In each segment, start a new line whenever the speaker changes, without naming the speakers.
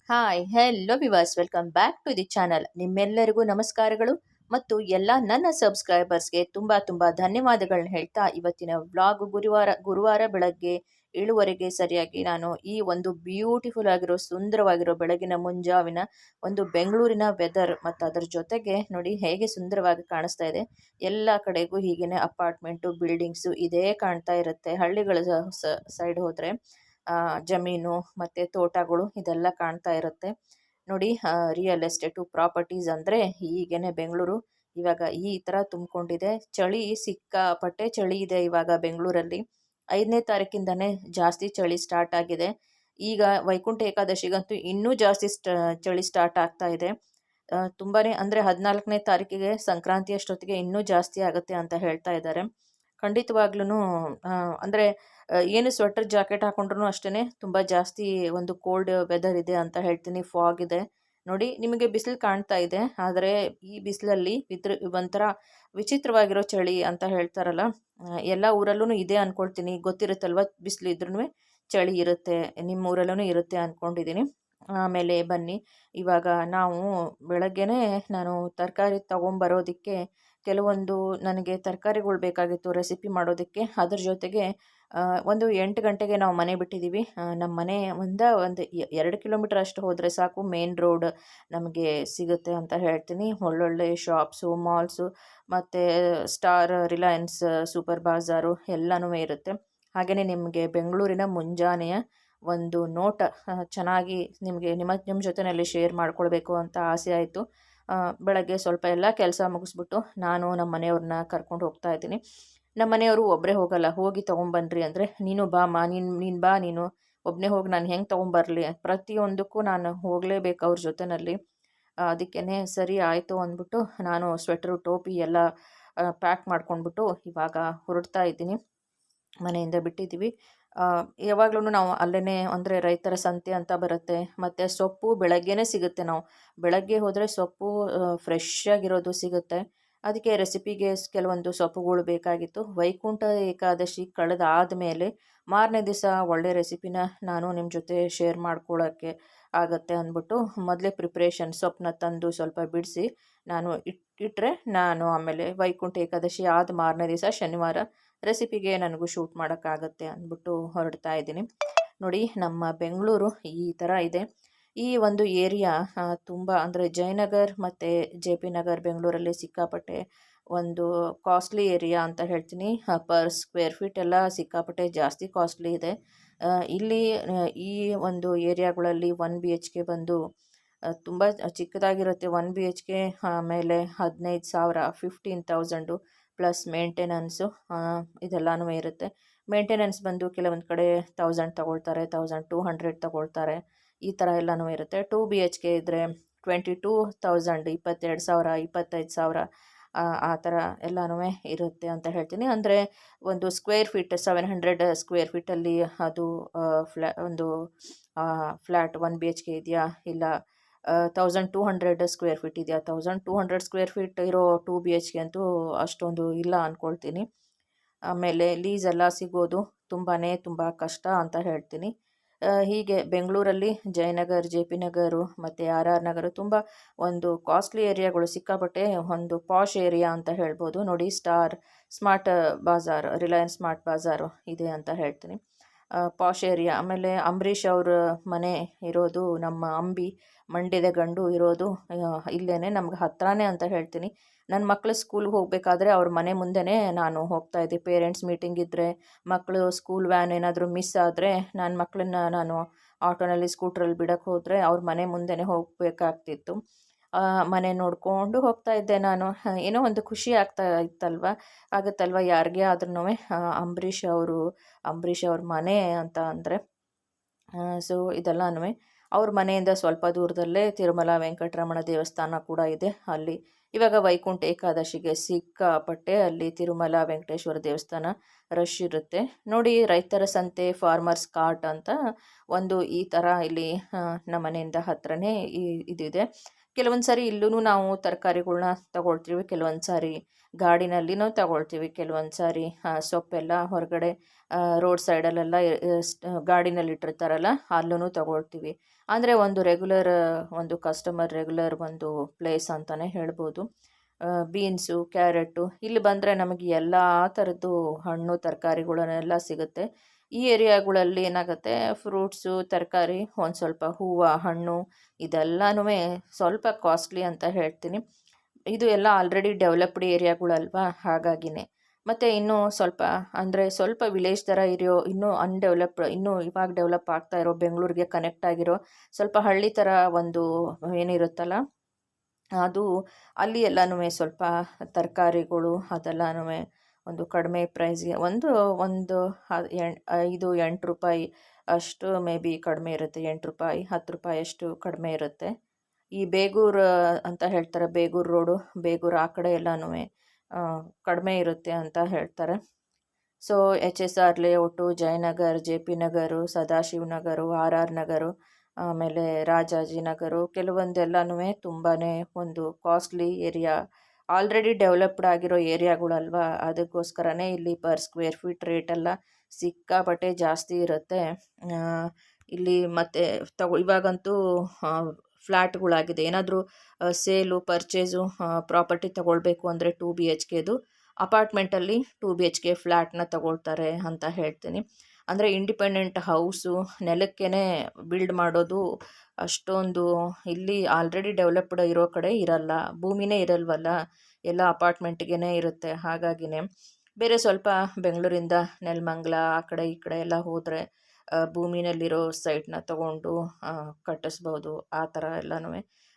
Hi hello viewers welcome back to the channel. ನಿಮ್ಮೆಲ್ಲರಿಗೂ ನಮಸ್ಕಾರಗಳು ಮತ್ತು ಎಲ್ಲ ನನ್ನ ಸಬ್ಸ್ಕ್ರೈಬರ್ಸ್ಗೆ ತುಂಬ ಧನ್ಯವಾದಗಳನ್ನ ಹೇಳ್ತಾ ಇವತ್ತಿನ ವ್ಲಾಗ್ ಗುರುವಾರ ಬೆಳಗ್ಗೆ 7:30ಗೆ ಸರಿಯಾಗಿ ನಾನು ಈ ಒಂದು ಬ್ಯೂಟಿಫುಲ್ ಆಗಿರೋ ಸುಂದರವಾಗಿರೋ ಬೆಳಗಿನ ಮುಂಜಾವಿನ ಒಂದು ಬೆಂಗಳೂರಿನ ವೆದರ್ ಮತ್ತು ಅದರ ಜೊತೆಗೆ ನೋಡಿ ಹೇಗೆ ಸುಂದರವಾಗಿ ಕಾಣಿಸ್ತಾ ಇದೆ. ಎಲ್ಲ ಕಡೆಗೂ ಹೀಗೇನೆ ಅಪಾರ್ಟ್ಮೆಂಟು ಬಿಲ್ಡಿಂಗ್ಸು ಇದೇ ಕಾಣ್ತಾ ಇರುತ್ತೆ. ಹಳ್ಳಿಗಳ ಸೈಡ್ ಹೋದರೆ ಜಮೀನು ಮತ್ತು ತೋಟಗಳು ಇದೆಲ್ಲ ಕಾಣ್ತಾ ಇರುತ್ತೆ ನೋಡಿ. ರಿಯಲ್ ಎಸ್ಟೇಟು ಪ್ರಾಪರ್ಟೀಸ್ ಅಂದರೆ ಹೀಗೇನೆ ಬೆಂಗಳೂರು ಇವಾಗ ಈ ಥರ ತುಂಬಿಕೊಂಡಿದೆ. ಚಳಿ ಸಿಕ್ಕಾಪಟ್ಟೆ ಚಳಿ ಇದೆ ಇವಾಗ ಬೆಂಗಳೂರಲ್ಲಿ. 5ನೇ ತಾರೀಕಿಂದನೇ ಜಾಸ್ತಿ ಚಳಿ ಸ್ಟಾರ್ಟ್ ಆಗಿದೆ. ಈಗ ವೈಕುಂಠ ಏಕಾದಶಿಗಂತೂ ಇನ್ನೂ ಜಾಸ್ತಿ ಚಳಿ ಸ್ಟಾರ್ಟ್ ಆಗ್ತಾ ಇದೆ. ತುಂಬಾ ಅಂದರೆ 14ನೇ ತಾರೀಕಿಗೆ ಸಂಕ್ರಾಂತಿ ಅಷ್ಟೊತ್ತಿಗೆ ಇನ್ನೂ ಜಾಸ್ತಿ ಆಗುತ್ತೆ ಅಂತ ಹೇಳ್ತಾ ಇದ್ದಾರೆ. ಖಂಡಿತವಾಗ್ಲೂ ಅಂದರೆ ಏನು ಸ್ವೆಟರ್ ಜಾಕೆಟ್ ಹಾಕೊಂಡ್ರೂ ಅಷ್ಟೇ ತುಂಬ ಜಾಸ್ತಿ ಒಂದು ಕೋಲ್ಡ್ ವೆದರ್ ಇದೆ ಅಂತ ಹೇಳ್ತೀನಿ. ಫಾಗ್ ಇದೆ ನೋಡಿ, ನಿಮಗೆ ಬಿಸಿಲು ಕಾಣ್ತಾ ಇದೆ. ಆದರೆ ಈ ಬಿಸಿಲಲ್ಲಿ ಒಂಥರ ವಿಚಿತ್ರವಾಗಿರೋ ಚಳಿ ಅಂತ ಹೇಳ್ತಾರಲ್ಲ, ಎಲ್ಲ ಊರಲ್ಲೂ ಇದೆ ಅಂದ್ಕೊಳ್ತೀನಿ. ಗೊತ್ತಿರುತ್ತಲ್ವ, ಬಿಸಿಲು ಇದ್ರೂ ಚಳಿ ಇರುತ್ತೆ, ನಿಮ್ಮ ಊರಲ್ಲೂ ಇರುತ್ತೆ ಅಂದ್ಕೊಂಡಿದ್ದೀನಿ. ಆಮೇಲೆ ಬನ್ನಿ, ಇವಾಗ ನಾವು ಬೆಳಗ್ಗೆನೇ ನಾನು ತರಕಾರಿ ತೊಗೊಂಬರೋದಕ್ಕೆ ಕೆಲವೊಂದು ನನಗೆ ತರಕಾರಿಗಳು ಬೇಕಾಗಿತ್ತು ರೆಸಿಪಿ ಮಾಡೋದಕ್ಕೆ. ಅದ್ರ ಜೊತೆಗೆ ಒಂದು 8 ಗಂಟೆಗೆ ನಾವು ಮನೆ ಬಿಟ್ಟಿದ್ದೀವಿ. ನಮ್ಮ ಮನೆ ಒಂದು 2 ಕಿಲೋಮೀಟರ್ ಅಷ್ಟು ಹೋದರೆ ಸಾಕು, ಮೇನ್ ರೋಡ್ ನಮಗೆ ಸಿಗುತ್ತೆ ಅಂತ ಹೇಳ್ತೀನಿ. ಒಳ್ಳೊಳ್ಳೆ ಶಾಪ್ಸು, ಮಾಲ್ಸು ಮತ್ತು ಸ್ಟಾರ್, ರಿಲಯನ್ಸ್, ಸೂಪರ್ ಬಾಜಾರು ಎಲ್ಲನೂ ಇರುತ್ತೆ. ಹಾಗೆಯೇ ನಿಮಗೆ ಬೆಂಗಳೂರಿನ ಮುಂಜಾನೆಯ ಒಂದು ನೋಟ ಚೆನ್ನಾಗಿ ನಿಮಗೆ ನಿಮ್ಮ ಜೊತೆಯಲ್ಲಿ ಶೇರ್ ಮಾಡ್ಕೊಳ್ಬೇಕು ಅಂತ ಆಸೆ ಆಯಿತು. ಬೆಳಗ್ಗೆ ಸ್ವಲ್ಪ ಎಲ್ಲ ಕೆಲಸ ಮುಗಿಸ್ಬಿಟ್ಟು ನಾನು ನಮ್ಮ ಮನೆಯವ್ರನ್ನ ಕರ್ಕೊಂಡು ಹೋಗ್ತಾ ಇದ್ದೀನಿ. ನಮ್ಮ ಮನೆಯವರು ಒಬ್ಬರೇ ಹೋಗಲ್ಲ, ಹೋಗಿ ತೊಗೊಂಬನ್ರಿ ಅಂದರೆ, ನೀನು ಬಾಮ್ಮ, ನೀನು ಬಾ, ನೀನು ಒಬ್ಬನೇ ಹೋಗಿ ನಾನು ಹೆಂಗೆ ತೊಗೊಂಬರಲಿ, ಪ್ರತಿಯೊಂದಕ್ಕೂ ನಾನು ಹೋಗಲೇಬೇಕು ಅವ್ರ ಜೊತೆಯಲ್ಲಿ. ಅದಕ್ಕೇ ಸರಿ ಆಯಿತು ಅಂದ್ಬಿಟ್ಟು ನಾನು ಸ್ವೆಟ್ರು, ಟೋಪಿ ಎಲ್ಲ ಪ್ಯಾಕ್ ಮಾಡ್ಕೊಂಡ್ಬಿಟ್ಟು ಇವಾಗ ಹೊರಡ್ತಾ ಇದ್ದೀನಿ. ಮನೆಯಿಂದ ಬಿಟ್ಟಿದ್ದೀವಿ. ಯಾವಾಗಲೂ ನಾವು ಅಲ್ಲೇ ಅಂದರೆ ರೈತರ ಸಂತೆ ಅಂತ ಬರುತ್ತೆ, ಮತ್ತು ಸೊಪ್ಪು ಬೆಳಗ್ಗೆನೇ ಸಿಗುತ್ತೆ. ನಾವು ಬೆಳಗ್ಗೆ ಹೋದರೆ ಸೊಪ್ಪು ಫ್ರೆಶ್ ಆಗಿರೋದು ಸಿಗುತ್ತೆ. ಅದಕ್ಕೆ ರೆಸಿಪಿಗೆ ಕೆಲವೊಂದು ಸೊಪ್ಪುಗಳು ಬೇಕಾಗಿತ್ತು. ವೈಕುಂಠ ಏಕಾದಶಿ ಕಳೆದಾದ ಮೇಲೆ ಮಾರನೇ ದಿವಸ ಒಳ್ಳೆ ರೆಸಿಪಿನ ನಾನು ನಿಮ್ಮ ಜೊತೆ ಶೇರ್ ಮಾಡ್ಕೊಳ್ಳೋಕ್ಕೆ ಆಗುತ್ತೆ ಅಂದ್ಬಿಟ್ಟು ಮೊದಲೇ ಪ್ರಿಪ್ರೇಷನ್ ಸೊಪ್ಪನ್ನ ತಂದು ಸ್ವಲ್ಪ ಬಿಡಿಸಿ ನಾನು ಇಟ್ಟರೆ ನಾನು ಆಮೇಲೆ ವೈಕುಂಠ ಏಕಾದಶಿ ಆದ ಮಾರನೇ ದಿವಸ ಶನಿವಾರ ರೆಸಿಪಿಗೆ ನನಗೂ ಶೂಟ್ ಮಾಡೋಕ್ಕಾಗತ್ತೆ ಅಂದ್ಬಿಟ್ಟು ಹೊರಡ್ತಾ ಇದ್ದೀನಿ. ನೋಡಿ, ನಮ್ಮ ಬೆಂಗಳೂರು ಈ ಥರ ಇದೆ. ಈ ಒಂದು ಏರಿಯಾ ತುಂಬ ಅಂದರೆ ಜಯನಗರ್ ಮತ್ತು ಜೆ ಪಿ ನಗರ್ ಬೆಂಗಳೂರಲ್ಲಿ ಸಿಕ್ಕಾಪಟ್ಟೆ ಒಂದು ಕಾಸ್ಟ್ಲಿ ಏರಿಯಾ ಅಂತ ಹೇಳ್ತೀನಿ. ಪರ್ ಸ್ಕ್ವೇರ್ ಫೀಟ್ ಎಲ್ಲ ಸಿಕ್ಕಾಪಟ್ಟೆ ಜಾಸ್ತಿ ಕಾಸ್ಟ್ಲಿ ಇದೆ. ಇಲ್ಲಿ ಈ ಒಂದು ಏರಿಯಾಗಳಲ್ಲಿ 1 BHK ಬಂದು ತುಂಬ ಚಿಕ್ಕದಾಗಿರುತ್ತೆ. 1 BHK ಆಮೇಲೆ 15,000, 15,000 ಪ್ಲಸ್ ಮೇಂಟೆನೆನ್ಸು ಇದೆಲ್ಲನೂ ಇರುತ್ತೆ. ಮೇಂಟೆನೆನ್ಸ್ ಬಂದು ಕೆಲವೊಂದು ಕಡೆ 1000 ತಗೊಳ್ತಾರೆ, 1200 ತಗೊಳ್ತಾರೆ, ಈ ಥರ ಎಲ್ಲನೂ ಇರುತ್ತೆ. 2 BHK ಇದ್ದರೆ 22,000, 22,000, 25,000 ಆ ಥರ ಎಲ್ಲನೂ ಇರುತ್ತೆ ಅಂತ ಹೇಳ್ತೀನಿ. ಅಂದರೆ ಒಂದು ಸ್ಕ್ವೇರ್ ಫೀಟ್ 700 ಸ್ಕ್ವೇರ್ ಫೀಟಲ್ಲಿ ಅದು ಒಂದು ಫ್ಲ್ಯಾಟ್ 1 BHK ಇದೆಯಾ, ಇಲ್ಲ 1200 ಸ್ಕ್ವೇರ್ ಫೀಟ್ ಇದೆಯಾ. 1200 ಸ್ಕ್ವೇರ್ ಫೀಟ್ ಇರೋ 2 BHK ಅಂತೂ ಅಷ್ಟೊಂದು ಇಲ್ಲ ಅಂದ್ಕೊಳ್ತೀನಿ. ಆಮೇಲೆ ಲೀಸ್ ಎಲ್ಲ ಸಿಗೋದು ತುಂಬ ಕಷ್ಟ ಅಂತ ಹೇಳ್ತೀನಿ. ಹೀಗೆ ಬೆಂಗಳೂರಲ್ಲಿ ಜಯನಗರ್, ಜೆ ಪಿ ನಗರು ಮತ್ತು ಆರ್ ಆರ್ ನಗರ ತುಂಬ ಒಂದು ಕಾಸ್ಟ್ಲಿ ಏರಿಯಾಗಳು, ಸಿಕ್ಕಾಪಟ್ಟೆ ಒಂದು ಪಾಶ್ ಏರಿಯಾ ಅಂತ ಹೇಳ್ಬೋದು. ನೋಡಿ, ಸ್ಮಾರ್ಟ್ ಬಾಜಾರ್, ರಿಲಯನ್ಸ್ ಸ್ಮಾರ್ಟ್ ಬಾಜಾರು ಇದೆ ಅಂತ ಹೇಳ್ತೀನಿ. Posh area. ಆಮೇಲೆ ಅಂಬರೀಷ್ ಅವ್ರ ಮನೆ ಇರೋದು, ನಮ್ಮ ಅಂಬಿ ಮಂಡ್ಯದ ಗಂಡು ಇರೋದು ಇಲ್ಲೇ ನಮ್ಗೆ ಹತ್ರನೇ ಅಂತ ಹೇಳ್ತೀನಿ. ನನ್ನ ಮಕ್ಕಳು ಸ್ಕೂಲ್ಗೆ ಹೋಗಬೇಕಾದ್ರೆ ಅವ್ರ ಮನೆ ಮುಂದೆನೇ ನಾನು ಹೋಗ್ತಾಯಿದ್ದೆ. ಪೇರೆಂಟ್ಸ್ ಮೀಟಿಂಗ್ ಇದ್ದರೆ, ಮಕ್ಕಳು ಸ್ಕೂಲ್ ವ್ಯಾನ್ ಏನಾದರೂ ಮಿಸ್ ಆದರೆ ನನ್ನ ಮಕ್ಕಳನ್ನ ನಾನು ಆಟೋನಲ್ಲಿ, ಸ್ಕೂಟ್ರಲ್ಲಿ ಬಿಡೋಕ್ಕೆ ಹೋದರೆ ಅವ್ರ ಮನೆ ಮುಂದೆನೇ ಹೋಗಬೇಕಾಗ್ತಿತ್ತು. ಮನೆ ನೋಡಿಕೊಂಡು ಹೋಗ್ತಾ ಇದ್ದೆ ನಾನು. ಏನೋ ಒಂದು ಖುಷಿ ಆಗ್ತಾ ಆಗುತ್ತಲ್ವ ಯಾರಿಗೇ ಆದ್ರೂ. ಅಂಬರೀಷ್ ಅವ್ರ ಮನೆ ಅಂತ ಅಂದರೆ ಸೊ ಇದೆಲ್ಲನೂ ಅವ್ರ ಮನೆಯಿಂದ ಸ್ವಲ್ಪ ದೂರದಲ್ಲೇ ತಿರುಮಲ ವೆಂಕಟರಮಣ ದೇವಸ್ಥಾನ ಕೂಡ ಇದೆ. ಅಲ್ಲಿ ಇವಾಗ ವೈಕುಂಠ ಏಕಾದಶಿಗೆ ಸಿಕ್ಕಾಪಟ್ಟೆ ಅಲ್ಲಿ ತಿರುಮಲ ವೆಂಕಟೇಶ್ವರ ದೇವಸ್ಥಾನ ರಶ್ ಇರುತ್ತೆ. ನೋಡಿ, ರೈತರ ಸಂತೆ, ಫಾರ್ಮರ್ಸ್ ಕಾರ್ಟ್ ಅಂತ ಒಂದು ಈ ಥರ ಇಲ್ಲಿ ನಮ್ಮ ಮನೆಯಿಂದ ಹತ್ರನೇ ಇದಿದೆ. ಕೆಲವೊಂದು ಸಾರಿ ಇಲ್ಲೂ ನಾವು ತರಕಾರಿಗಳ್ನ ತಗೊಳ್ತೀವಿ, ಕೆಲವೊಂದು ಸಾರಿ ಗಾಡಿನಲ್ಲಿನೂ ತಗೊಳ್ತೀವಿ, ಕೆಲವೊಂದು ಸಾರಿ ಸೊಪ್ಪೆಲ್ಲ ಹೊರಗಡೆ ರೋಡ್ ಸೈಡಲ್ಲೆಲ್ಲ ಗಾಡಿನಲ್ಲಿ ಇಟ್ಟಿರ್ತಾರಲ್ಲ ಅಲ್ಲೂ ತಗೊಳ್ತೀವಿ. ಅಂದರೆ ಒಂದು ರೆಗ್ಯುಲರ್ ಒಂದು ಕಸ್ಟಮರ್ ರೆಗ್ಯುಲರ್ ಒಂದು ಪ್ಲೇಸ್ ಅಂತಲೇ ಹೇಳ್ಬೋದು. ಬೀನ್ಸು, ಕ್ಯಾರೆಟು ಇಲ್ಲಿ ಬಂದರೆ ನಮಗೆ ಎಲ್ಲ ಥರದ್ದು ಹಣ್ಣು ತರಕಾರಿಗಳನ್ನೆಲ್ಲ ಸಿಗುತ್ತೆ. ಈ ಏರಿಯಾಗಳಲ್ಲಿ ಏನಾಗುತ್ತೆ, ಫ್ರೂಟ್ಸು, ತರಕಾರಿ, ಒಂದು ಸ್ವಲ್ಪ ಹೂವು, ಹಣ್ಣು ಇದೆಲ್ಲನೂ ಸ್ವಲ್ಪ ಕಾಸ್ಟ್ಲಿ ಅಂತ ಹೇಳ್ತೀನಿ. ಇದು ಎಲ್ಲ ಆಲ್ರೆಡಿ ಡೆವಲಪ್ಡ್ ಏರಿಯಾಗಳಲ್ವಾ, ಹಾಗಾಗಿನೇ. ಮತ್ತು ಇನ್ನೂ ಸ್ವಲ್ಪ ಅಂದರೆ ಸ್ವಲ್ಪ ವಿಲೇಜ್ ಥರ ಇರೋ, ಇನ್ನೂ ಅನ್ಡೆವಲಪ್ಡ್, ಇನ್ನೂ ಇವಾಗ ಡೆವಲಪ್ ಆಗ್ತಾ ಇರೋ, ಬೆಂಗಳೂರಿಗೆ ಕನೆಕ್ಟ್ ಆಗಿರೋ ಸ್ವಲ್ಪ ಹಳ್ಳಿ ಥರ ಒಂದು ಏನಿರುತ್ತಲ್ಲ ಅದು, ಅಲ್ಲಿ ಎಲ್ಲನೂ ಸ್ವಲ್ಪ ತರಕಾರಿಗಳು ಅದೆಲ್ಲನೂ ಒಂದು ಕಡಿಮೆ ಪ್ರೈಸ್ಗೆ ಒಂದು ಒಂದು 5-8 ರೂಪಾಯಿ ಅಷ್ಟು ಮೇ ಬಿ ಕಡಿಮೆ ಇರುತ್ತೆ. 8 ರೂಪಾಯಿ 10 ರೂಪಾಯಿ ಅಷ್ಟು ಕಡಿಮೆ ಇರುತ್ತೆ. ಈ ಬೇಗೂರು ಅಂತ ಹೇಳ್ತಾರೆ, ಬೇಗೂರು ರೋಡು, ಬೇಗೂರು ಆ ಕಡೆ ಎಲ್ಲನೂ ಕಡಿಮೆ ಇರುತ್ತೆ ಅಂತ ಹೇಳ್ತಾರೆ. So HR layout, Jayanagar, JP ನಗರು, ಸದಾಶಿವನಗರು, RR ನಗರು, ಆಮೇಲೆ ರಾಜಾಜಿನಗರು ಕೆಲವೊಂದೆಲ್ಲನೂ ತುಂಬಾ ಒಂದು ಕಾಸ್ಟ್ಲಿ ಏರಿಯಾ, ಆಲ್ರೆಡಿ ಡೆವಲಪ್ಡ್ ಆಗಿರೋ ಏರಿಯಾಗಳಲ್ವಾ, ಅದಕ್ಕೋಸ್ಕರನೇ ಇಲ್ಲಿ ಪರ್ ಸ್ಕ್ವೇರ್ ಫೀಟ್ ರೇಟೆಲ್ಲ ಸಿಕ್ಕಾಪಟ್ಟೆ ಜಾಸ್ತಿ ಇರುತ್ತೆ ಇಲ್ಲಿ. ಮತ್ತು ಇವಾಗಂತೂ ಫ್ಲ್ಯಾಟ್ಗಳಾಗಿದೆ. ಏನಾದರೂ ಸೇಲು ಪರ್ಚೇಸು ಪ್ರಾಪರ್ಟಿ ತಗೊಳ್ಬೇಕು ಅಂದರೆ 2 BHKದು ಅಪಾರ್ಟ್ಮೆಂಟಲ್ಲಿ 2 BHK ಫ್ಲ್ಯಾಟ್ನ ತಗೊಳ್ತಾರೆ ಅಂತ ಹೇಳ್ತೀನಿ. ಅಂದರೆ ಇಂಡಿಪೆಂಡೆಂಟ್ ಹೌಸು ನೆಲಕ್ಕೇ ಬಿಲ್ಡ್ ಮಾಡೋದು ಅಷ್ಟೊಂದು ಇಲ್ಲಿ ಆಲ್ರೆಡಿ ಡೆವಲಪ್ಡ್ ಇರೋ ಕಡೆ ಇರಲ್ಲ, ಭೂಮಿನೇ ಇರಲ್ವಲ್ಲ, ಎಲ್ಲ ಅಪಾರ್ಟ್ಮೆಂಟ್ಗೇ ಇರುತ್ತೆ. ಹಾಗಾಗಿನೇ ಬೇರೆ ಸ್ವಲ್ಪ ಬೆಂಗಳೂರಿಂದ ನೆಲಮಂಗಲ ಆ ಕಡೆ ಈ ಕಡೆ ಎಲ್ಲ ಹೋದರೆ ಭೂಮಿನಲ್ಲಿರೋ ಸೈಟ್ನ ತೊಗೊಂಡು ಕಟ್ಟಿಸ್ಬೋದು, ಆ ಥರ ಎಲ್ಲನೂ.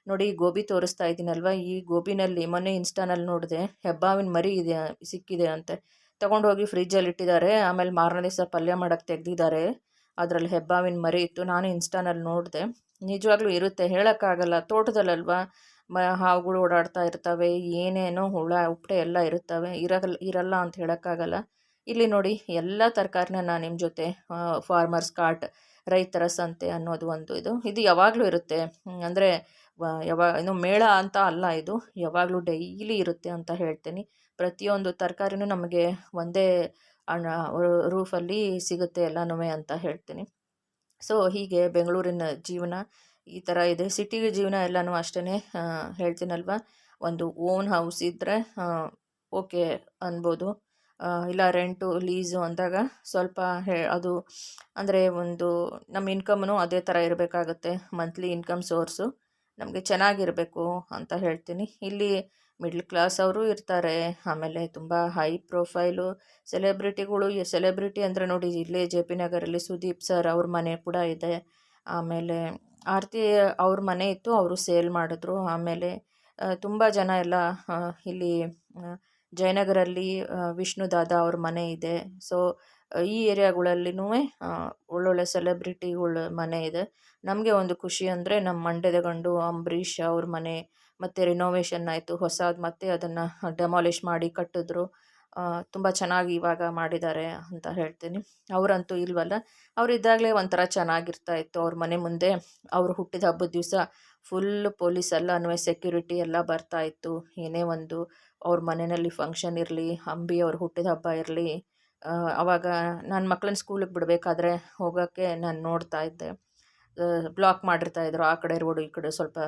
ನೋಡಿ ಗೋಬಿ ತೋರಿಸ್ತಾ ಇದ್ದೀನಲ್ವ, ಈ ಗೋಬಿನಲ್ಲಿ ಮೊನ್ನೆ ಇನ್ಸ್ಟಾನಲ್ಲಿ ನೋಡಿದೆ, ಹೆಬ್ಬಾವಿನ ಮರಿ ಇದೆ ಸಿಕ್ಕಿದೆ ಅಂತೆ, ತೊಗೊಂಡೋಗಿ ಫ್ರಿಜ್ಜಲ್ಲಿ ಇಟ್ಟಿದ್ದಾರೆ. ಆಮೇಲೆ ಮಾರನೇ ದಿವಸ ಪಲ್ಯ ಮಾಡೋಕ್ಕೆ ತೆಗೆದಿದ್ದಾರೆ, ಅದರಲ್ಲಿ ಹೆಬ್ಬಾವಿನ ಮರಿ ಇತ್ತು. ನಾನು ಇನ್ಸ್ಟಾನಲ್ಲಿ ನೋಡಿದೆ, ನಿಜವಾಗ್ಲೂ ಇರುತ್ತೆ, ಹೇಳೋಕ್ಕಾಗಲ್ಲ. ತೋಟದಲ್ಲಲ್ವ, ಹಾವುಗಳು ಓಡಾಡ್ತಾ ಇರ್ತವೆ, ಏನೇನೋ ಹುಳ ಉಪ್ಪಟೆ ಎಲ್ಲ ಇರುತ್ತವೆ, ಇರಲ್ಲ ಅಂತ ಹೇಳೋಕ್ಕಾಗಲ್ಲ. ಇಲ್ಲಿ ನೋಡಿ ಎಲ್ಲ ತರಕಾರಿನ ನಾನು ನಿಮ್ಮ ಜೊತೆ ಫಾರ್ಮರ್ಸ್ ಕಾರ್ಟ್, ರೈತರ ಸಂತೆ ಅನ್ನೋದು ಒಂದು ಇದು ಯಾವಾಗಲೂ ಇರುತ್ತೆ. ಅಂದರೆ ಏನು ಮೇಳ ಅಂತ ಅಲ್ಲ, ಇದು ಯಾವಾಗಲೂ ಡೈಲಿ ಇರುತ್ತೆ ಅಂತ ಹೇಳ್ತೀನಿ. ಪ್ರತಿಯೊಂದು ತರಕಾರಿನೂ ನಮಗೆ ಒಂದೇ ರೂಫಲ್ಲಿ ಸಿಗುತ್ತೆ ಎಲ್ಲನೂ ಅಂತ ಹೇಳ್ತೀನಿ. ಸೊ ಹೀಗೆ ಬೆಂಗಳೂರಿನ ಜೀವನ ಈ ಥರ ಇದೆ. ಸಿಟಿ ಜೀವನ ಎಲ್ಲನೂ ಅಷ್ಟೇ ಹೇಳ್ತೀನಲ್ವ, ಒಂದು ಓನ್ ಹೌಸ್ ಇದ್ದರೆ ಓಕೆ ಅನ್ಬೋದು, ಇಲ್ಲ ರೆಂಟು ಲೀಸು ಅಂದಾಗ ಸ್ವಲ್ಪ ಅದು ಅಂದರೆ ಒಂದು ನಮ್ಮ ಇನ್ಕಮ್ನು ಅದೇ ಥರ ಇರಬೇಕಾಗುತ್ತೆ, ಮಂತ್ಲಿ ಇನ್ಕಮ್ ಸೋರ್ಸು ನಮಗೆ ಚೆನ್ನಾಗಿರಬೇಕು ಅಂತ ಹೇಳ್ತೀನಿ. ಇಲ್ಲಿ ಮಿಡ್ಲ್ ಕ್ಲಾಸ್ ಅವರು ಇರ್ತಾರೆ, ಆಮೇಲೆ ತುಂಬ ಹೈ ಪ್ರೊಫೈಲು ಸೆಲೆಬ್ರಿಟಿಗಳು. ಸೆಲೆಬ್ರಿಟಿ ಅಂದರೆ ನೋಡಿ, ಇಲ್ಲೇ JP ನಗರಲ್ಲಿ ಸುದೀಪ್ ಸರ್ ಅವ್ರ ಮನೆ ಕೂಡ ಇದೆ. ಆಮೇಲೆ ಆರತಿ ಅವ್ರ ಮನೆ ಇತ್ತು, ಅವರು ಸೇಲ್ ಮಾಡಿದ್ರು. ಆಮೇಲೆ ತುಂಬ ಜನ ಎಲ್ಲ ಇಲ್ಲಿ ಜಯನಗರಲ್ಲಿ ವಿಷ್ಣು ದಾದಾ ಅವ್ರ ಮನೆ ಇದೆ. ಸೊ ಈ ಏರಿಯಾಗಳಲ್ಲಿನೂ ಒಳ್ಳೊಳ್ಳೆ ಸೆಲೆಬ್ರಿಟಿಗಳ ಮನೆ ಇದೆ. ನಮಗೆ ಒಂದು ಖುಷಿ ಅಂದರೆ ನಮ್ಮ ಮಂಡ್ಯದ ಗಂಡು ಅಂಬರೀಷ್ ಅವ್ರ ಮನೆ ಮತ್ತು ರಿನೋವೇಷನ್ ಆಯಿತು, ಹೊಸದು ಮತ್ತೆ ಅದನ್ನು ಡೆಮಾಲಿಷ್ ಮಾಡಿ ಕಟ್ಟಿದ್ರು, ತುಂಬ ಚೆನ್ನಾಗಿ ಇವಾಗ ಮಾಡಿದ್ದಾರೆ ಅಂತ ಹೇಳ್ತೀನಿ. ಅವರಂತೂ ಇಲ್ವಲ್ಲ, ಅವರಿದ್ದಾಗಲೇ ಒಂಥರ ಚೆನ್ನಾಗಿರ್ತಾ ಇತ್ತು. ಅವ್ರ ಮನೆ ಮುಂದೆ ಅವರು ಹುಟ್ಟಿದ ಹಬ್ಬದ ದಿವಸ ಫುಲ್ ಪೊಲೀಸ್ ಎಲ್ಲನೂ ಸೆಕ್ಯೂರಿಟಿ ಎಲ್ಲ ಬರ್ತಾಯಿತ್ತು. ಏನೇ ಒಂದು ಅವ್ರ ಮನೆಯಲ್ಲಿ ಫಂಕ್ಷನ್ ಇರಲಿ, ಅಂಬಿ ಅವ್ರ ಹುಟ್ಟಿದ ಹಬ್ಬ ಇರಲಿ, ಆವಾಗ ನನ್ನ ಮಕ್ಕಳನ್ನ ಸ್ಕೂಲಿಗೆ ಬಿಡಬೇಕಾದ್ರೆ ಹೋಗೋಕ್ಕೆ ನಾನು ನೋಡ್ತಾ ಇದ್ದೆ, ಬ್ಲಾಕ್ ಮಾಡಿರ್ತಾಯಿದ್ರು. ಆ ಕಡೆ ರೋಡು ಈ ಕಡೆ ಸ್ವಲ್ಪ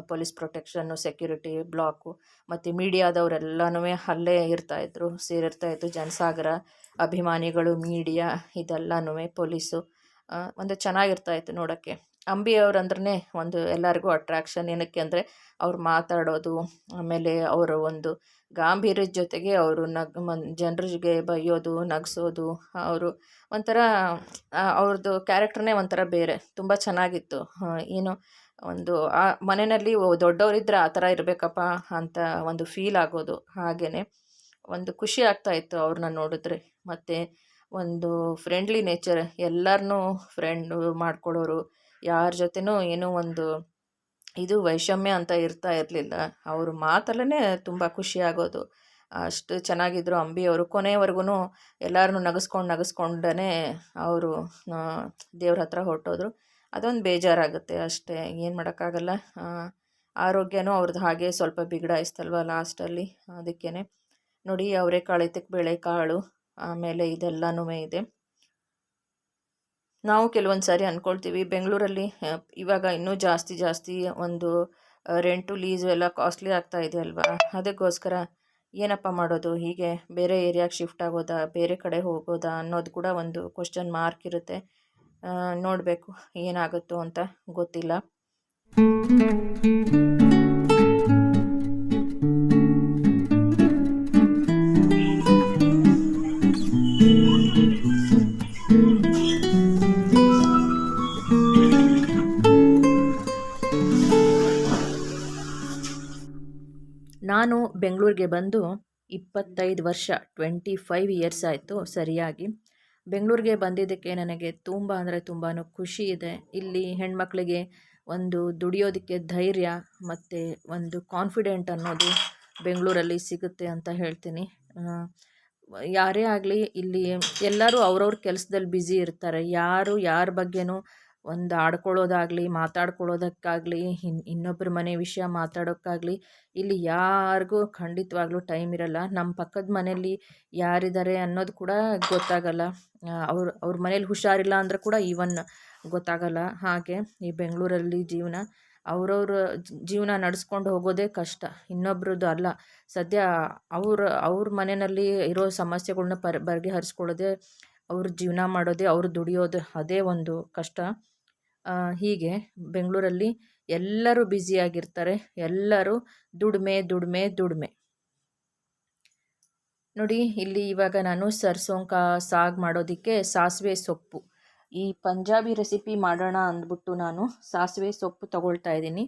ಪೊಲೀಸ್ ಪ್ರೊಟೆಕ್ಷನ್ನು, ಸೆಕ್ಯೂರಿಟಿ ಬ್ಲಾಕು, ಮತ್ತು ಮೀಡಿಯಾದವರೆಲ್ಲನೂ ಅಲ್ಲೇ ಇರ್ತಾಯಿದ್ರು, ಸೇರಿರ್ತಾಯಿತ್ತು. ಜನಸಾಗರ ಅಭಿಮಾನಿಗಳು, ಮೀಡಿಯಾ ಇದೆಲ್ಲನೂ ಪೊಲೀಸು ಒಂದು ಚೆನ್ನಾಗಿರ್ತಾಯಿತ್ತು ನೋಡೋಕ್ಕೆ. ಅಂಬಿ ಅವ್ರಂದ್ರೆ ಒಂದು ಎಲ್ಲರಿಗೂ ಅಟ್ರಾಕ್ಷನ್. ಏನಕ್ಕೆ ಅಂದರೆ ಅವ್ರು ಮಾತಾಡೋದು, ಆಮೇಲೆ ಅವರ ಒಂದು ಗಾಂಭೀರ್ಯದ ಜೊತೆಗೆ ಅವರು ಜನರಿಗೆ ಬೈಯೋದು, ನಗಿಸೋದು, ಅವರು ಒಂಥರ ಅವ್ರದ್ದು ಕ್ಯಾರೆಕ್ಟರ್ನೇ ಒಂಥರ ಬೇರೆ, ತುಂಬ ಚೆನ್ನಾಗಿತ್ತು. ಏನು ಒಂದು ಆ ಮನೆಯಲ್ಲಿ ದೊಡ್ಡವರಿದ್ದರೆ ಆ ಥರ ಇರಬೇಕಪ್ಪ ಅಂತ ಒಂದು ಫೀಲ್ ಆಗೋದು. ಹಾಗೆಯೇ ಒಂದು ಖುಷಿ ಆಗ್ತಾಯಿತ್ತು ಅವ್ರನ್ನ ನೋಡಿದ್ರೆ. ಮತ್ತು ಒಂದು ಫ್ರೆಂಡ್ಲಿ ನೇಚರ್, ಎಲ್ಲರನ್ನೂ ಫ್ರೆಂಡು ಮಾಡ್ಕೊಳ್ಳೋರು, ಯಾರ ಜೊತೆನೂ ಏನೋ ಒಂದು ಇದು ವೈಷಮ್ಯ ಅಂತ ಇರ್ತಾ ಇರಲಿಲ್ಲ. ಅವ್ರ ಮಾತಲ್ಲೇ ತುಂಬ ಖುಷಿಯಾಗೋದು, ಅಷ್ಟು ಚೆನ್ನಾಗಿದ್ದರು ಅಂಬಿ ಅವರು. ಕೊನೆಯವರೆಗೂ ಎಲ್ಲರನ್ನೂ ನಗಿಸ್ಕೊಂಡೇ ಅವರು ದೇವ್ರ ಹತ್ರ ಹೊರಟೋದ್ರು. ಅದೊಂದು ಬೇಜಾರಾಗುತ್ತೆ ಅಷ್ಟೇ, ಏನು ಮಾಡೋಕ್ಕಾಗಲ್ಲ. ಆರೋಗ್ಯನೂ ಅವ್ರದ್ದು ಹಾಗೆ ಸ್ವಲ್ಪ ಬಿಗಡಾಯಿಸ್ತಲ್ವ ಲಾಸ್ಟಲ್ಲಿ, ಅದಕ್ಕೇ ನೋಡಿ ಅವರೆಕಾಳು ಎತ್ತಕ್ಕೆ ಬೇಳೆಕಾಳು, ಆಮೇಲೆ ಇದೆಲ್ಲನೂ ಇದೆ. ನಾವು ಕೆಲವೊಂದು ಸಾರಿ ಅಂದ್ಕೊಳ್ತೀವಿ ಬೆಂಗಳೂರಲ್ಲಿ ಇವಾಗ ಇನ್ನೂ ಜಾಸ್ತಿ ಒಂದು ರೆಂಟು ಲೀಸು ಎಲ್ಲ ಕಾಸ್ಟ್ಲಿ ಆಗ್ತಾ ಇದೆ ಅಲ್ವಾ, ಅದಕ್ಕೋಸ್ಕರ ಏನಪ್ಪ ಮಾಡೋದು, ಹೀಗೆ ಬೇರೆ ಏರಿಯಾಗೆ ಶಿಫ್ಟ್ ಆಗೋದಾ, ಬೇರೆ ಕಡೆ ಹೋಗೋದಾ ಅನ್ನೋದು ಕೂಡ ಒಂದು ಕ್ವಶನ್ ಮಾರ್ಕ್ ಇರುತ್ತೆ. ನೋಡಬೇಕು ಏನಾಗುತ್ತೋ ಅಂತ ಗೊತ್ತಿಲ್ಲ. ನಾನು ಬೆಂಗಳೂರಿಗೆ ಬಂದು 25 ವರ್ಷ 25 ಇಯರ್ಸ್ ಆಯಿತು ಸರಿಯಾಗಿ. ಬೆಂಗಳೂರಿಗೆ ಬಂದಿದ್ದಕ್ಕೆ ನನಗೆ ತುಂಬ ಅಂದರೆ ತುಂಬಾ ಖುಷಿ ಇದೆ. ಇಲ್ಲಿ ಹೆಣ್ಮಕ್ಳಿಗೆ ಒಂದು ದುಡಿಯೋದಕ್ಕೆ ಧೈರ್ಯ ಮತ್ತು ಒಂದು ಕಾನ್ಫಿಡೆಂಟ್ ಅನ್ನೋದು ಬೆಂಗಳೂರಲ್ಲಿ ಸಿಗುತ್ತೆ ಅಂತ ಹೇಳ್ತೀನಿ. ಯಾರೇ ಆಗಲಿ ಇಲ್ಲಿ ಎಲ್ಲರೂ ಅವ್ರವ್ರ ಕೆಲಸದಲ್ಲಿ ಬ್ಯುಸಿ ಇರ್ತಾರೆ. ಯಾರು ಯಾರ ಬಗ್ಗೆನೂ ಒಂದು ಆಡ್ಕೊಳ್ಳೋದಾಗಲಿ, ಮಾತಾಡ್ಕೊಳ್ಳೋದಕ್ಕಾಗಲಿ, ಇನ್ನೊಬ್ಬರ ಮನೆ ವಿಷಯ ಮಾತಾಡೋಕ್ಕಾಗಲಿ ಇಲ್ಲಿ ಯಾರಿಗೂ ಖಂಡಿತವಾಗ್ಲೂ ಟೈಮ್ ಇರಲ್ಲ. ನಮ್ಮ ಪಕ್ಕದ ಮನೆಯಲ್ಲಿ ಯಾರಿದ್ದಾರೆ ಅನ್ನೋದು ಕೂಡ ಗೊತ್ತಾಗಲ್ಲ. ಅವ್ರ ಮನೇಲಿ ಹುಷಾರಿಲ್ಲ ಅಂದರೆ ಕೂಡ ಈವನ್ ಗೊತ್ತಾಗಲ್ಲ. ಹಾಗೆ ಈ ಬೆಂಗಳೂರಲ್ಲಿ ಜೀವನ ಅವ್ರವ್ರ ಜೀವನ ನಡೆಸ್ಕೊಂಡು ಹೋಗೋದೇ ಕಷ್ಟ, ಇನ್ನೊಬ್ರದ್ದು ಅಲ್ಲ. ಸದ್ಯ ಅವ್ರ ಮನೆಯಲ್ಲಿ ಇರೋ ಸಮಸ್ಯೆಗಳ್ನ ಬಗೆಹರಿಸ್ಕೊಳ್ಳೋದೇ, ಅವ್ರ ಜೀವನ ಮಾಡೋದೇ, ಅವ್ರು ದುಡಿಯೋದು ಅದೇ ಒಂದು ಕಷ್ಟ. ಹೀಗೆ ಬೆಂಗಳೂರಲ್ಲಿ ಎಲ್ಲರೂ ಬ್ಯುಸಿಯಾಗಿರ್ತಾರೆ. ಎಲ್ಲರೂ ದುಡಿಮೆ. ನೋಡಿ ಇಲ್ಲಿ ಇವಾಗ ನಾನು ಸರ್ಸೋಂಕ ಸಾಗ್ ಮಾಡೋದಕ್ಕೆ ಸಾಸಿವೆ ಸೊಪ್ಪು, ಈ ಪಂಜಾಬಿ ರೆಸಿಪಿ ಮಾಡೋಣ ಅಂದ್ಬಿಟ್ಟು ನಾನು ಸಾಸಿವೆ ಸೊಪ್ಪು ತಗೊಳ್ತಾ ಇದ್ದೀನಿ.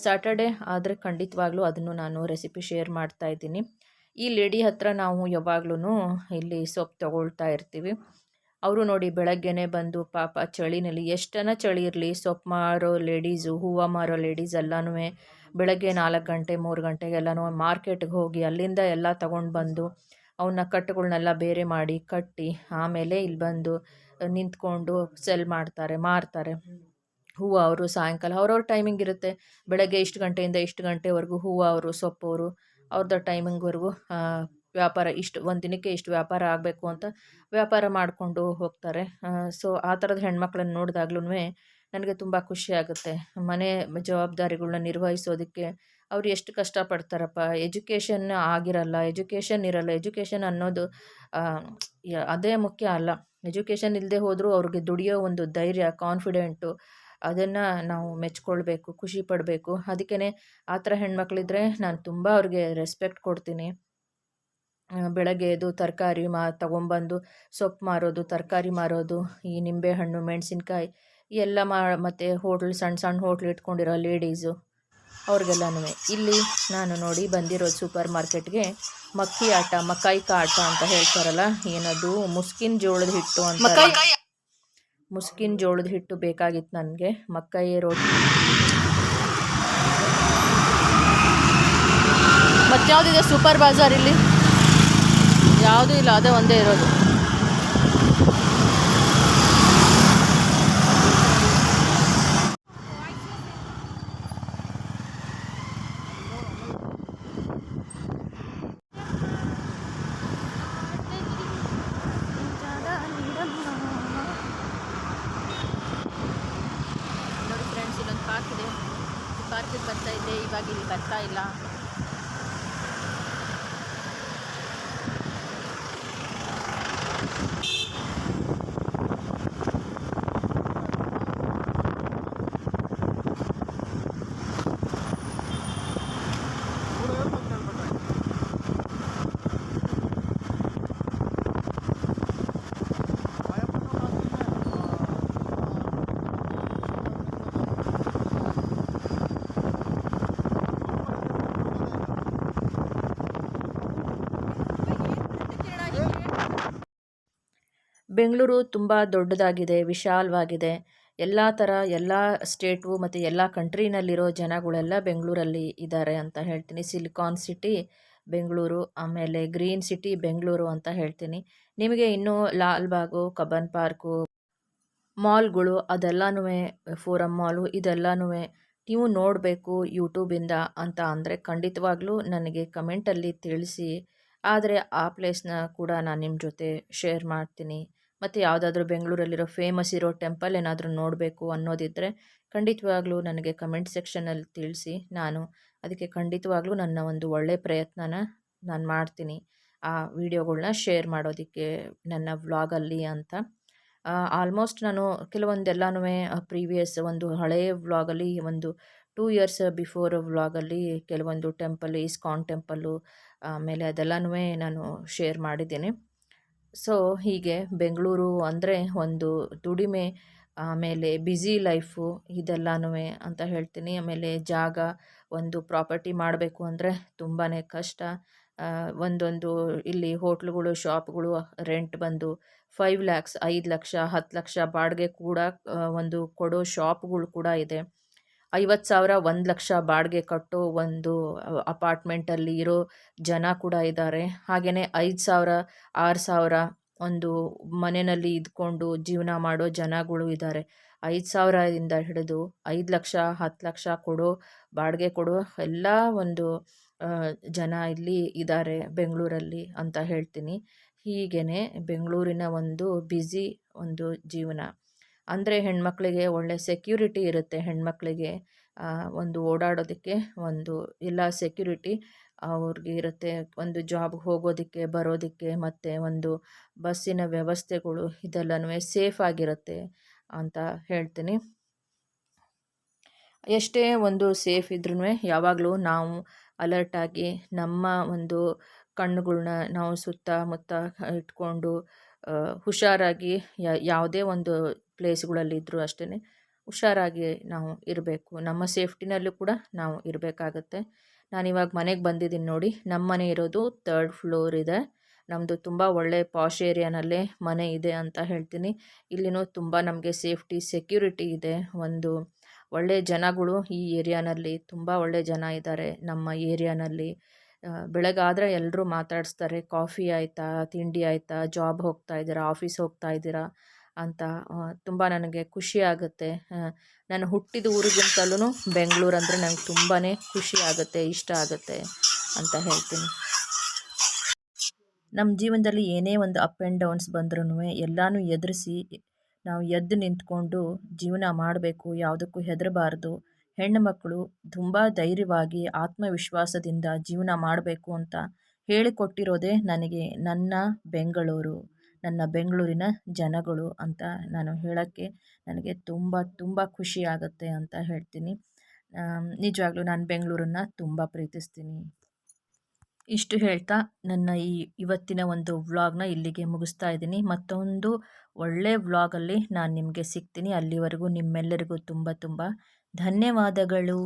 ಸ್ಯಾಟರ್ಡೆ ಆದರೆ ಖಂಡಿತವಾಗ್ಲೂ ಅದನ್ನು ನಾನು ರೆಸಿಪಿ ಶೇರ್ ಮಾಡ್ತಾ ಇದ್ದೀನಿ. ಈ ಲೇಡಿ ಹತ್ರ ನಾವು ಯಾವಾಗ್ಲೂ ಇಲ್ಲಿ ಸೊಪ್ಪು ತಗೊಳ್ತಾ ಇರ್ತೀವಿ. ಅವರು ನೋಡಿ ಬೆಳಗ್ಗೆನೇ ಬಂದು ಪಾಪ ಚಳಿನಲ್ಲಿ, ಎಷ್ಟನ ಚಳಿ ಇರಲಿ ಸೊಪ್ಪು ಮಾರೋ ಲೇಡೀಸು, ಹೂವು ಮಾರೋ ಲೇಡೀಸ್ ಎಲ್ಲನೂ ಬೆಳಗ್ಗೆ 4 ಗಂಟೆ 3 ಗಂಟೆಗೆಲ್ಲನೂ ಮಾರ್ಕೆಟ್ಗೆ ಹೋಗಿ ಅಲ್ಲಿಂದ ಎಲ್ಲ ತಗೊಂಡು ಬಂದು ಅವನ್ನ ಕಟ್ಟುಗಳನ್ನೆಲ್ಲ ಬೇರೆ ಮಾಡಿ ಕಟ್ಟಿ ಆಮೇಲೆ ಇಲ್ಲಿ ಬಂದು ನಿಂತ್ಕೊಂಡು ಸೆಲ್ ಮಾರ್ತಾರೆ. ಹೂವು ಅವರು ಸಾಯಂಕಾಲ ಅವ್ರವ್ರ ಟೈಮಿಂಗ್ ಇರುತ್ತೆ. ಬೆಳಗ್ಗೆ ಇಷ್ಟು ಗಂಟೆಯಿಂದ ಇಷ್ಟು ಗಂಟೆವರೆಗೂ ಹೂವು ಅವರು, ಸೊಪ್ಪವರು ಅವ್ರದ್ದು ಟೈಮಿಂಗ್ವರೆಗೂ ವ್ಯಾಪಾರ, ಒಂದು ದಿನಕ್ಕೆ ಇಷ್ಟು ವ್ಯಾಪಾರ ಆಗಬೇಕು ಅಂತ ವ್ಯಾಪಾರ ಮಾಡಿಕೊಂಡು ಹೋಗ್ತಾರೆ. ಸೊ ಆ ಥರದ ಹೆಣ್ಮಕ್ಳನ್ನ ನೋಡಿದಾಗ್ಲೂ ನನಗೆ ತುಂಬ ಖುಷಿಯಾಗುತ್ತೆ. ಮನೆ ಜವಾಬ್ದಾರಿಗಳನ್ನ ನಿರ್ವಹಿಸೋದಕ್ಕೆ ಅವ್ರು ಎಷ್ಟು ಕಷ್ಟಪಡ್ತಾರಪ್ಪ. ಎಜುಕೇಷನ್ ಆಗಿರಲ್ಲ, ಎಜುಕೇಷನ್ ಇರಲ್ಲ. ಎಜುಕೇಷನ್ ಅನ್ನೋದು ಅದೇ ಮುಖ್ಯ ಅಲ್ಲ. ಎಜುಕೇಷನ್ ಇಲ್ಲದೆ ಹೋದರೂ ಅವ್ರಿಗೆ ದುಡಿಯೋ ಒಂದು ಧೈರ್ಯ, ಕಾನ್ಫಿಡೆಂಟು, ಅದನ್ನು ನಾವು ಮೆಚ್ಕೊಳ್ಬೇಕು, ಖುಷಿ ಪಡಬೇಕು. ಅದಕ್ಕೇ ಆ ಥರ ಹೆಣ್ಮಕ್ಳಿದ್ರೆ ನಾನು ತುಂಬ ಅವ್ರಿಗೆ ರೆಸ್ಪೆಕ್ಟ್ ಕೊಡ್ತೀನಿ. ಬೆಳಗ್ಗೆ ಎದ್ದು ತರಕಾರಿ ತಗೊಂಬಂದು ಸೊಪ್ಪು ಮಾರೋದು, ತರಕಾರಿ ಮಾರೋದು, ಈ ನಿಂಬೆಹಣ್ಣು, ಮೆಣಸಿನ್ಕಾಯಿ ಎಲ್ಲ ಮತ್ತು ಸಣ್ಣ ಹೋಟ್ಲ್ ಇಟ್ಕೊಂಡಿರೋ ಲೇಡೀಸು ಅವ್ರಿಗೆಲ್ಲನೂ. ಇಲ್ಲಿ ನಾನು ನೋಡಿ ಬಂದಿರೋದು ಸೂಪರ್ ಮಾರ್ಕೆಟ್ಗೆ ಮಕಾಯಿ ಆಟ ಅಂತ ಹೇಳ್ತಾರಲ್ಲ, ಏನದು ಮುಸ್ಕಿನ ಜೋಳದ ಹಿಟ್ಟು ಅಂತ. ಮುಸ್ಕಿನ ಜೋಳದ ಹಿಟ್ಟು ಬೇಕಾಗಿತ್ತು ನನಗೆ. ಮಕಾಯಿ ರೋಟಿ ಮತ್ಯಾವುದಿದೆ ಸೂಪರ್ ಬಾಜಾರ್? ಇಲ್ಲಿ ಯಾವುದೂ ಇಲ್ಲ, ಅದೇ ಒಂದೇ ಇರೋದು. ನೋಡಿ ಫ್ರೆಂಡ್ಸ್, ಇಲ್ಲೊಂದು ಪಾರ್ಕ್ ಇದೆ. ಪಾರ್ಕಿಗೆ ಬರ್ತಾ ಇದ್ದೆ, ಇವಾಗ ಇಲ್ಲಿ ಬರ್ತಾ ಇಲ್ಲ. ಬೆಂಗಳೂರು ತುಂಬ ದೊಡ್ಡದಾಗಿದೆ, ವಿಶಾಲವಾಗಿದೆ. ಎಲ್ಲ ಥರ ಎಲ್ಲ ಸ್ಟೇಟು ಮತ್ತು ಎಲ್ಲ ಕಂಟ್ರಿನಲ್ಲಿರೋ ಜನಗಳೆಲ್ಲ ಬೆಂಗಳೂರಲ್ಲಿ ಇದ್ದಾರೆ ಅಂತ ಹೇಳ್ತೀನಿ. ಸಿಲಿಕಾನ್ ಸಿಟಿ ಬೆಂಗಳೂರು, ಆಮೇಲೆ ಗ್ರೀನ್ ಸಿಟಿ ಬೆಂಗಳೂರು ಅಂತ ಹೇಳ್ತೀನಿ. ನಿಮಗೆ ಇನ್ನೂ ಲಾಲ್ಬಾಗು, ಕಬ್ಬನ್ ಪಾರ್ಕು, ಮಾಲ್ಗಳು ಅದೆಲ್ಲನೂ, ಫೋರಮ್ ಮಾಲು ಇದೆಲ್ಲನೂ ನೀವು ನೋಡಬೇಕು ಯೂಟ್ಯೂಬಿಂದ ಅಂತ ಅಂದರೆ ಖಂಡಿತವಾಗ್ಲೂ ನನಗೆ ಕಮೆಂಟಲ್ಲಿ ತಿಳಿಸಿ. ಆದರೆ ಆ ಪ್ಲೇಸ್ನ ಕೂಡ ನಾನು ನಿಮ್ಮ ಜೊತೆ ಶೇರ್ ಮಾಡ್ತೀನಿ. ಮತ್ತು ಯಾವುದಾದ್ರೂ ಬೆಂಗಳೂರಲ್ಲಿರೋ ಫೇಮಸ್ ಇರೋ ಟೆಂಪಲ್ ಏನಾದರೂ ನೋಡಬೇಕು ಅನ್ನೋದಿದ್ದರೆ ಖಂಡಿತವಾಗ್ಲೂ ನನಗೆ ಕಮೆಂಟ್ ಸೆಕ್ಷನಲ್ಲಿ ತಿಳಿಸಿ. ನಾನು ಅದಕ್ಕೆ ಖಂಡಿತವಾಗ್ಲೂ ನನ್ನ ಒಂದು ಒಳ್ಳೆಯ ಪ್ರಯತ್ನನ ನಾನು ಮಾಡ್ತೀನಿ ಆ ವಿಡಿಯೋಗಳ್ನ ಶೇರ್ ಮಾಡೋದಕ್ಕೆ ನನ್ನ ವ್ಲಾಗಲ್ಲಿ ಅಂತ. ಆಲ್ಮೋಸ್ಟ್ ನಾನು ಕೆಲವೊಂದೆಲ್ಲನೂ ಪ್ರೀವಿಯಸ್ ಒಂದು ಹಳೆಯ ವ್ಲಾಗಲ್ಲಿ ಒಂದು 2 ಇಯರ್ಸ್ ಬಿಫೋರ್ ವ್ಲಾಗಲ್ಲಿ ಕೆಲವೊಂದು ಟೆಂಪಲ್, ಇಸ್ಕಾನ್ ಟೆಂಪಲ್ಲು ಆಮೇಲೆ ಅದೆಲ್ಲನೂ ನಾನು ಶೇರ್ ಮಾಡಿದ್ದೀನಿ. ಸೊ ಹೀಗೆ ಬೆಂಗಳೂರು ಅಂದರೆ ಒಂದು ದುಡಿಮೆ, ಆಮೇಲೆ ಬ್ಯುಸಿ ಲೈಫು ಇದೆಲ್ಲನೂ ಅಂತ ಹೇಳ್ತೀನಿ. ಆಮೇಲೆ ಜಾಗ, ಒಂದು ಪ್ರಾಪರ್ಟಿ ಮಾಡಬೇಕು ಅಂದರೆ ತುಂಬಾ ಕಷ್ಟ. ಒಂದೊಂದು ಇಲ್ಲಿ ಹೋಟ್ಲುಗಳು, ಶಾಪ್ಗಳು ರೆಂಟ್ ಬಂದು 5 ಲ್ಯಾಕ್ಸ್, 5 ಲಕ್ಷ, 10 ಲಕ್ಷ ಬಾಡಿಗೆ ಕೂಡ ಒಂದು ಕೊಡೋ ಶಾಪ್ಗಳು ಕೂಡ ಇದೆ. 50,000, 1 ಲಕ್ಷ ಬಾಡಿಗೆ ಕಟ್ಟೋ ಒಂದು ಅಪಾರ್ಟ್ಮೆಂಟಲ್ಲಿ ಇರೋ ಜನ ಕೂಡ ಇದ್ದಾರೆ. ಹಾಗೆಯೇ 5,000, 6,000 ಒಂದು ಮನೆಯಲ್ಲಿ ಇದ್ಕೊಂಡು ಜೀವನ ಮಾಡೋ ಜನಗಳು ಇದ್ದಾರೆ. 5,000ದಿಂದ ಹಿಡಿದು 5 ಲಕ್ಷ, 10 ಲಕ್ಷ ಬಾಡಿಗೆ ಕೊಡೋ ಎಲ್ಲ ಒಂದು ಜನ ಇಲ್ಲಿ ಇದ್ದಾರೆ ಬೆಂಗಳೂರಲ್ಲಿ ಅಂತ ಹೇಳ್ತೀನಿ. ಹೀಗೇ ಬೆಂಗಳೂರಿನ ಒಂದು ಬ್ಯುಸಿ ಒಂದು ಜೀವನ. ಅಂದರೆ ಹೆಣ್ಮಕ್ಳಿಗೆ ಒಳ್ಳೆ ಸೆಕ್ಯೂರಿಟಿ ಇರುತ್ತೆ. ಹೆಣ್ಮಕ್ಳಿಗೆ ಒಂದು ಓಡಾಡೋದಕ್ಕೆ ಒಂದು ಎಲ್ಲ ಸೆಕ್ಯೂರಿಟಿ ಅವ್ರಿಗೆ ಇರುತ್ತೆ. ಒಂದು ಜಾಬ್ಗೆ ಹೋಗೋದಕ್ಕೆ, ಬರೋದಕ್ಕೆ, ಮತ್ತು ಒಂದು ಬಸ್ಸಿನ ವ್ಯವಸ್ಥೆಗಳು ಇದೆಲ್ಲನೂ ಸೇಫ್ ಆಗಿರುತ್ತೆ ಅಂತ ಹೇಳ್ತೀನಿ. ಎಷ್ಟೇ ಒಂದು ಸೇಫ್ ಇದ್ರೂ ಯಾವಾಗಲೂ ನಾವು ಅಲರ್ಟಾಗಿ ನಮ್ಮ ಒಂದು ಕಣ್ಣುಗಳ್ನ ನಾವು ಸುತ್ತಮುತ್ತ ಇಟ್ಕೊಂಡು ಹುಷಾರಾಗಿ ಯಾವುದೇ ಒಂದು ಪ್ಲೇಸ್ಗಳಲ್ಲಿದ್ದರೂ ಅಷ್ಟೇ ಹುಷಾರಾಗಿ ನಾವು ಇರಬೇಕು. ನಮ್ಮ ಸೇಫ್ಟಿನಲ್ಲೂ ಕೂಡ ನಾವು ಇರಬೇಕಾಗತ್ತೆ. ನಾನಿವಾಗ ಮನೆಗೆ ಬಂದಿದ್ದೀನಿ ನೋಡಿ. ನಮ್ಮ ಮನೆ ಇರೋದು 3rd ಫ್ಲೋರ್ ಇದೆ. ನಮ್ಮದು ತುಂಬ ಒಳ್ಳೆ ಪಾಶ್ ಏರಿಯಾನಲ್ಲೇ ಮನೆ ಇದೆ ಅಂತ ಹೇಳ್ತೀನಿ. ಇಲ್ಲಿನೂ ತುಂಬ ನಮಗೆ ಸೇಫ್ಟಿ, ಸೆಕ್ಯೂರಿಟಿ ಇದೆ. ಒಂದು ಒಳ್ಳೆಯ ಜನಗಳು ಈ ಏರಿಯಾನಲ್ಲಿ ತುಂಬ ಒಳ್ಳೆಯ ಜನ ಇದ್ದಾರೆ ನಮ್ಮ ಏರಿಯಾನಲ್ಲಿ. ಬೆಳಗಾದರೆ ಎಲ್ಲರೂ ಮಾತಾಡಿಸ್ತಾರೆ, ಕಾಫಿ ಆಯಿತಾ, ತಿಂಡಿ ಆಯಿತಾ, ಜಾಬ್ ಹೋಗ್ತಾ ಇದ್ದೀರಾ, ಆಫೀಸ್ ಹೋಗ್ತಾ ಇದ್ದೀರಾ ಅಂತ. ತುಂಬ ನನಗೆ ಖುಷಿ ಆಗುತ್ತೆ. ನಾನು ಹುಟ್ಟಿದ ಊರಿಗಿಂತಲೂ ಬೆಂಗಳೂರು ಅಂದರೆ ನನಗೆ ತುಂಬಾ ಖುಷಿ ಆಗುತ್ತೆ, ಇಷ್ಟ ಆಗುತ್ತೆ ಅಂತ ಹೇಳ್ತೀನಿ. ನಮ್ಮ ಜೀವನದಲ್ಲಿ ಏನೇ ಒಂದು ಅಪ್ ಆ್ಯಂಡ್ ಡೌನ್ಸ್ ಬಂದ್ರೂ ಎಲ್ಲನೂ ಎದುರಿಸಿ ನಾವು ಎದ್ದು ನಿಂತ್ಕೊಂಡು ಜೀವನ ಮಾಡಬೇಕು. ಯಾವುದಕ್ಕೂ ಹೆದರಬಾರ್ದು. ಹೆಣ್ಣು ಮಕ್ಕಳು ತುಂಬ ಧೈರ್ಯವಾಗಿ ಆತ್ಮವಿಶ್ವಾಸದಿಂದ ಜೀವನ ಮಾಡಬೇಕು ಅಂತ ಹೇಳಿಕೊಟ್ಟಿರೋದೇ ನನಗೆ ನನ್ನ ಬೆಂಗಳೂರು, ನನ್ನ ಬೆಂಗಳೂರಿನ ಜನಗಳು ಅಂತ ನಾನು ಹೇಳೋಕ್ಕೆ ನನಗೆ ತುಂಬ ತುಂಬ ಖುಷಿ ಆಗುತ್ತೆ ಅಂತ ಹೇಳ್ತೀನಿ. ನಿಜವಾಗ್ಲೂ ನಾನು ಬೆಂಗಳೂರನ್ನು ತುಂಬ ಪ್ರೀತಿಸ್ತೀನಿ. ಇಷ್ಟು ಹೇಳ್ತಾ ನನ್ನ ಇವತ್ತಿನ ಒಂದು ವ್ಲಾಗ್ನ ಇಲ್ಲಿಗೆ ಮುಗಿಸ್ತಾ ಇದ್ದೀನಿ. ಮತ್ತೊಂದು ಒಳ್ಳೆಯ ವ್ಲಾಗಲ್ಲಿ ನಾನು ನಿಮಗೆ ಸಿಗ್ತೀನಿ. ಅಲ್ಲಿವರೆಗೂ ನಿಮ್ಮೆಲ್ಲರಿಗೂ ತುಂಬ ತುಂಬ ಧನ್ಯವಾದಗಳು.